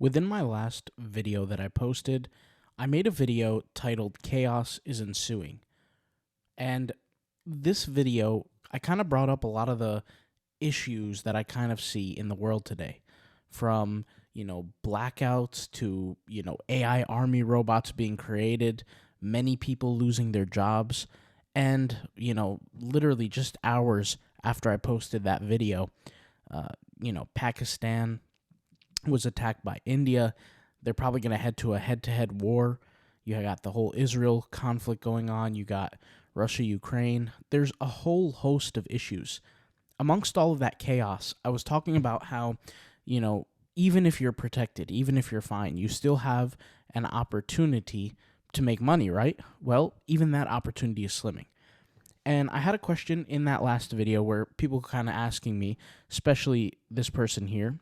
Within my last video that I posted, I made a video titled Chaos is Ensuing. And this video, I kind of brought up a lot of the issues that I kind of see in the world today. From, blackouts to, AI army robots being created, many people losing their jobs, and, literally just hours after I posted that video, Pakistan was attacked by India. They're probably going to head to a head-to-head war. You got the whole Israel conflict going on. You got Russia, Ukraine. There's a whole host of issues. Amongst all of that chaos, I was talking about how, even if you're protected, even if you're fine, you still have an opportunity to make money, right? Well, even that opportunity is slimming. And I had a question in that last video where people kind of asking me, especially this person here.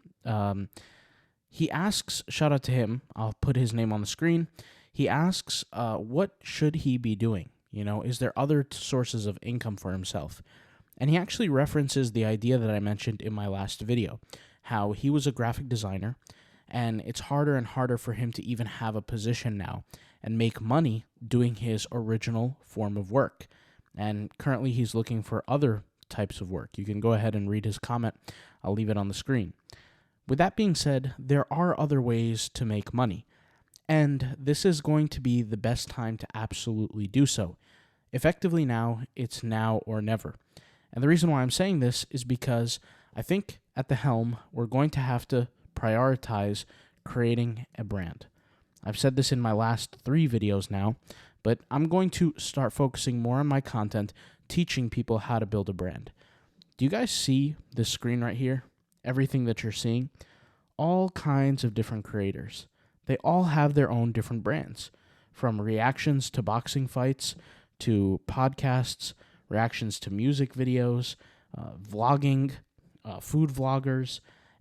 He asks, shout out to him, I'll put his name on the screen. He asks, what should he be doing? Is there other sources of income for himself? And he actually references the idea that I mentioned in my last video, how he was a graphic designer, and it's harder and harder for him to even have a position now and make money doing his original form of work. And currently he's looking for other types of work. You can go ahead and read his comment. I'll leave it on the screen. With that being said, there are other ways to make money, and this is going to be the best time to absolutely do so. Effectively now, it's now or never. And the reason why I'm saying this is because I think at the helm, we're going to have to prioritize creating a brand. I've said this in my last 3 videos now, but I'm going to start focusing more on my content, teaching people how to build a brand. Do you guys see this screen right here? Everything that you're seeing? All kinds of different creators. They all have their own different brands, from reactions to boxing fights, to podcasts, reactions to music videos, vlogging, food vloggers,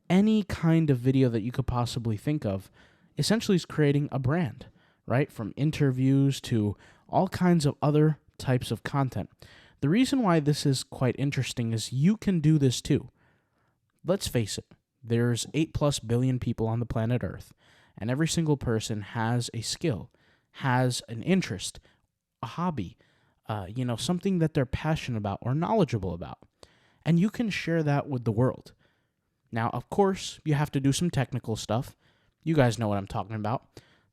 any kind of video that you could possibly think of, essentially is creating a brand, right? From interviews to all kinds of other types of content. The reason why this is quite interesting is you can do this too. Let's face it, there's 8+ billion people on the planet Earth, and every single person has a skill, has an interest, a hobby, something that they're passionate about or knowledgeable about. And you can share that with the world. Now, of course, you have to do some technical stuff. You guys know what I'm talking about.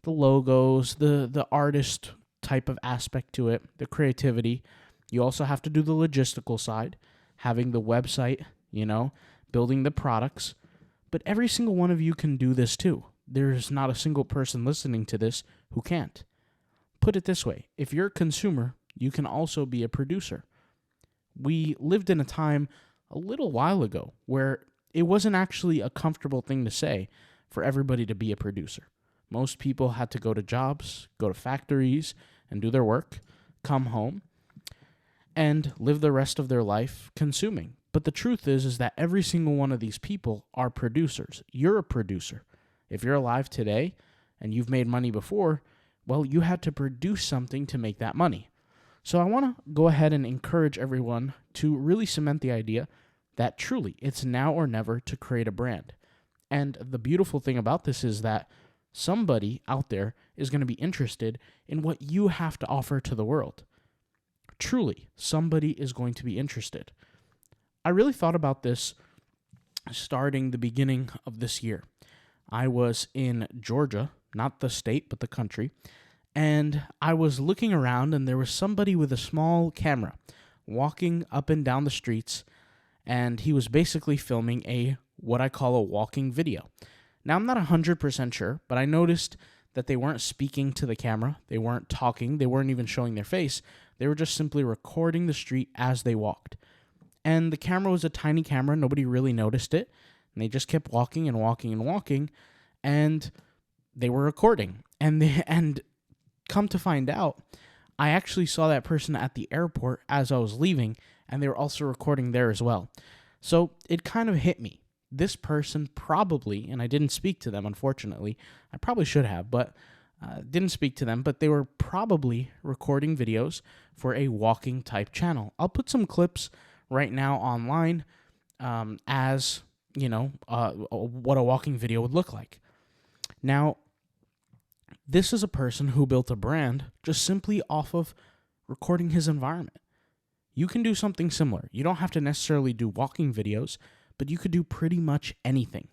The logos, the artist type of aspect to it, the creativity. You also have to do the logistical side, having the website, building the products. But every single one of you can do this too. There's not a single person listening to this who can't. Put it this way, if you're a consumer, you can also be a producer. We lived in a time a little while ago where it wasn't actually a comfortable thing to say for everybody to be a producer. Most people had to go to jobs, go to factories, and do their work, come home, and live the rest of their life consuming. But the truth is that every single one of these people are producers. You're a producer. If you're alive today and you've made money before, well, you had to produce something to make that money. So I want to go ahead and encourage everyone to really cement the idea that truly it's now or never to create a brand. And the beautiful thing about this is that somebody out there is going to be interested in what you have to offer to the world. Truly, somebody is going to be interested. I really thought about this starting the beginning of this year. I was in Georgia, not the state, but the country, and I was looking around, and there was somebody with a small camera walking up and down the streets, and he was basically filming what I call a walking video. Now, I'm not 100% sure, but I noticed that they weren't speaking to the camera, they weren't talking, they weren't even showing their face, they were just simply recording the street as they walked. And the camera was a tiny camera, nobody really noticed it, and they just kept walking and walking and walking, and they were recording. And come to find out, I actually saw that person at the airport as I was leaving, and they were also recording there as well. So it kind of hit me. This person probably, and I didn't speak to them, unfortunately. I probably should have, but didn't speak to them, but they were probably recording videos for a walking type channel. I'll put some clips right now online as, what a walking video would look like. Now, this is a person who built a brand just simply off of recording his environment. You can do something similar. You don't have to necessarily do walking videos, but you could do pretty much anything.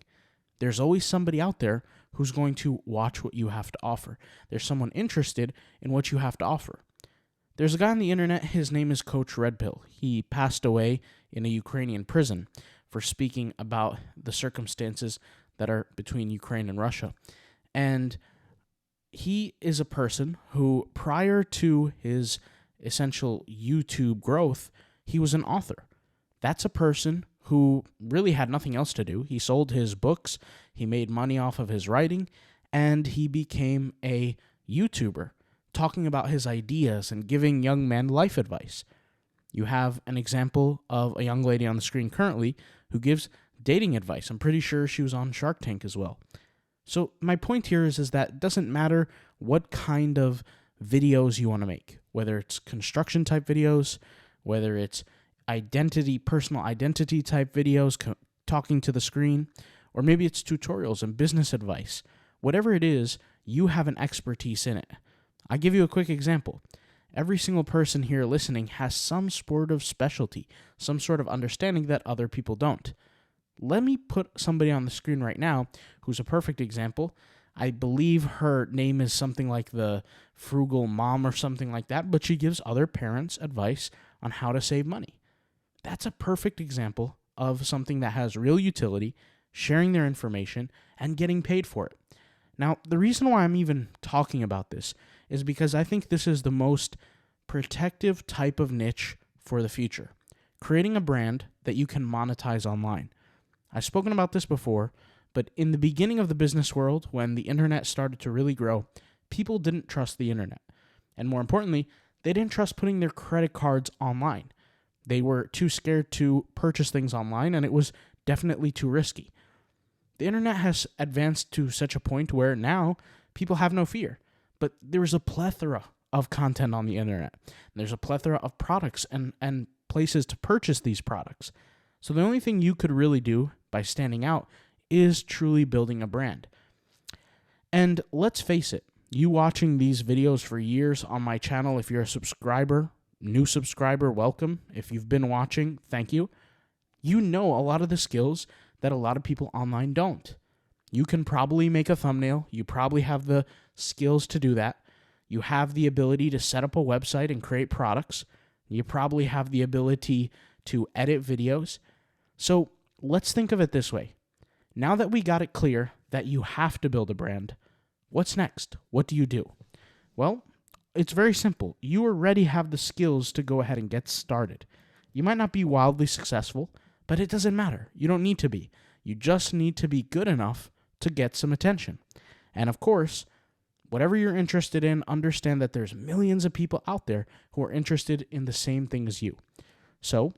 There's always somebody out there who's going to watch what you have to offer. There's someone interested in what you have to offer. There's a guy on the internet, his name is Coach Red Pill. He passed away in a Ukrainian prison for speaking about the circumstances that are between Ukraine and Russia. And he is a person who, prior to his essential YouTube growth, he was an author. That's a person who really had nothing else to do. He sold his books, he made money off of his writing, and he became a YouTuber, talking about his ideas and giving young men life advice. You have an example of a young lady on the screen currently who gives dating advice. I'm pretty sure she was on Shark Tank as well. So my point here is that it doesn't matter what kind of videos you want to make, whether it's construction type videos, whether it's personal identity type videos, talking to the screen, or maybe it's tutorials and business advice. Whatever it is, you have an expertise in it. I'll give you a quick example. Every single person here listening has some sort of specialty, some sort of understanding that other people don't. Let me put somebody on the screen right now who's a perfect example. I believe her name is something like the Frugal Mom or something like that, but she gives other parents advice on how to save money. That's a perfect example of something that has real utility, sharing their information, and getting paid for it. Now, the reason why I'm even talking about this is because I think this is the most protective type of niche for the future. Creating a brand that you can monetize online. I've spoken about this before, but in the beginning of the business world, when the internet started to really grow, people didn't trust the internet. And more importantly, they didn't trust putting their credit cards online. They were too scared to purchase things online, and it was definitely too risky. The internet has advanced to such a point where now people have no fear. But there's a plethora of content on the internet. There's a plethora of products and places to purchase these products. So the only thing you could really do by standing out is truly building a brand. And let's face it, you watching these videos for years on my channel, if you're a subscriber, new subscriber, welcome. If you've been watching, thank you. You know a lot of the skills that a lot of people online don't. You can probably make a thumbnail. You probably have the skills to do that. You have the ability to set up a website and create products. You probably have the ability to edit videos. So let's think of it this way. Now that we got it clear that you have to build a brand, what's next? What do you do? Well, it's very simple. You already have the skills to go ahead and get started. You might not be wildly successful, but it doesn't matter. You don't need to be. You just need to be good enough to get some attention. And of course, whatever you're interested in, understand that there's millions of people out there who are interested in the same thing as you. So,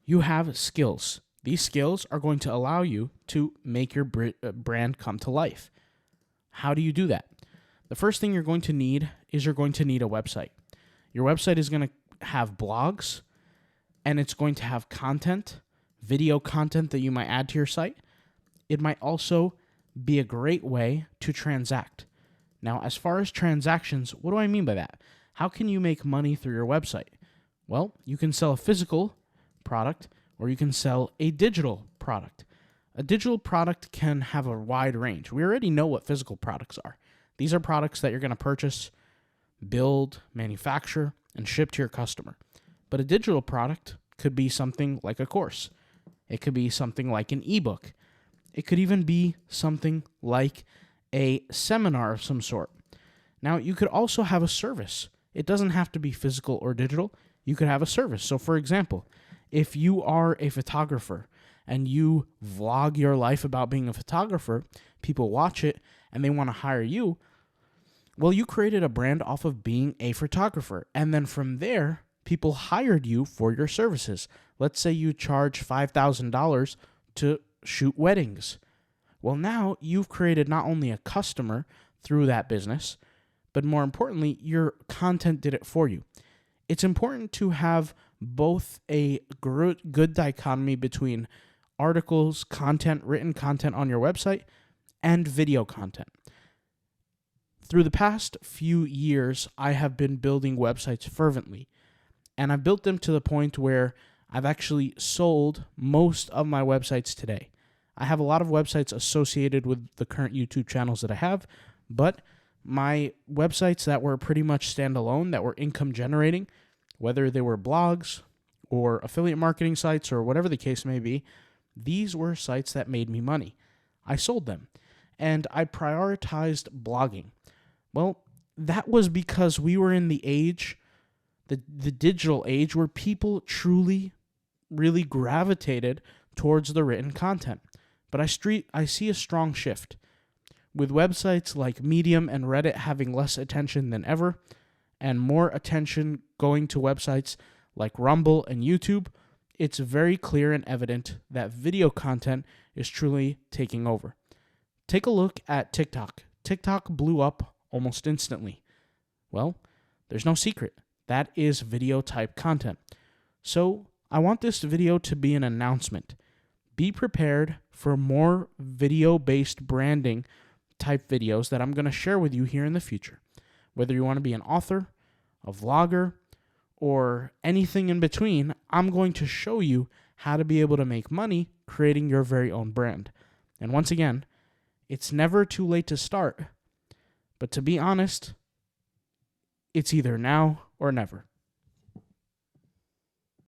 you have skills. These skills are going to allow you to make your brand come to life. How do you do that? The first thing you're going to need is you're going to need a website. Your website is going to have blogs, and it's going to have content, video content that you might add to your site. It might also be a great way to transact. Now, as far as transactions, what do I mean by that? How can you make money through your website? Well, you can sell a physical product or you can sell a digital product. A digital product can have a wide range. We already know what physical products are. These are products that you're going to purchase, build, manufacture, and ship to your customer. But a digital product could be something like a course. It could be something like an ebook. It could even be something like a seminar of some sort. Now, you could also have a service. It doesn't have to be physical or digital. You could have a service. So, for example, if you are a photographer and you vlog your life about being a photographer, people watch it and they want to hire you, well, you created a brand off of being a photographer. And then from there, people hired you for your services. Let's say you charge $5,000 to shoot weddings. Well, now you've created not only a customer through that business, but more importantly, your content did it for you. It's important to have both a good dichotomy between articles, content, written content on your website, and video content. Through the past few years, I have been building websites fervently, and I've built them to the point where I've actually sold most of my websites today. I have a lot of websites associated with the current YouTube channels that I have, but my websites that were pretty much standalone, that were income generating, whether they were blogs or affiliate marketing sites or whatever the case may be, these were sites that made me money. I sold them, and I prioritized blogging. Well, that was because we were in the age, the digital age, where people truly, really gravitated towards the written content. But I see a strong shift. With websites like Medium and Reddit having less attention than ever, and more attention going to websites like Rumble and YouTube, it's very clear and evident that video content is truly taking over. Take a look at TikTok. TikTok blew up almost instantly. Well, there's no secret. That is video type content. So I want this video to be an announcement. Be prepared for more video-based branding type videos that I'm going to share with you here in the future. Whether you want to be an author, a vlogger, or anything in between, I'm going to show you how to be able to make money creating your very own brand. And once again, it's never too late to start. But to be honest, it's either now or never.